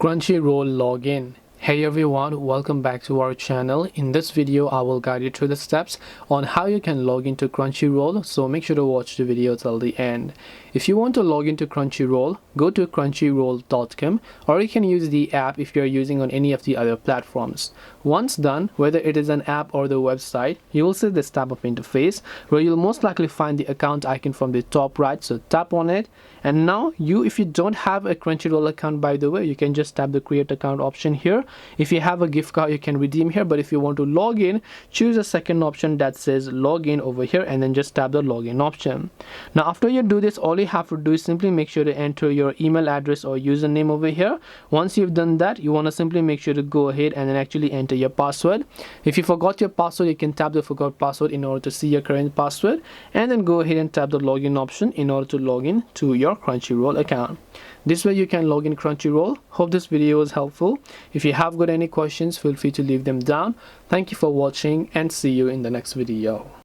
Crunchyroll Login. Hey everyone, welcome back to our channel. In this video I will guide you through the steps on how you can log into Crunchyroll, so make sure to watch the video till the end. If you want to log into Crunchyroll, go to crunchyroll.com, or you can use the app if you are using on any of the other platforms. Once done, whether it is an app or the website, you will see this type of interface where you'll most likely find the account icon from the top right, so tap on it. And now if you don't have a Crunchyroll account, by the way, you can just tap the create account option here. If you have a gift card, you can redeem here, but if you want to log in, choose a second option that says login over here and then just tap the login option. Now after you do this, all you have to do is simply make sure to enter your email address or username over here. Once you've done that, you want to simply make sure to go ahead and then actually enter your password. If you forgot your password, you can tap the forgot password in order to see your current password, and then go ahead and tap the login option in order to log in to your Crunchyroll account. This way you can log in Crunchyroll. Hope this video was helpful. If you have got any questions, feel free to leave them down. Thank you for watching and see you in the next video.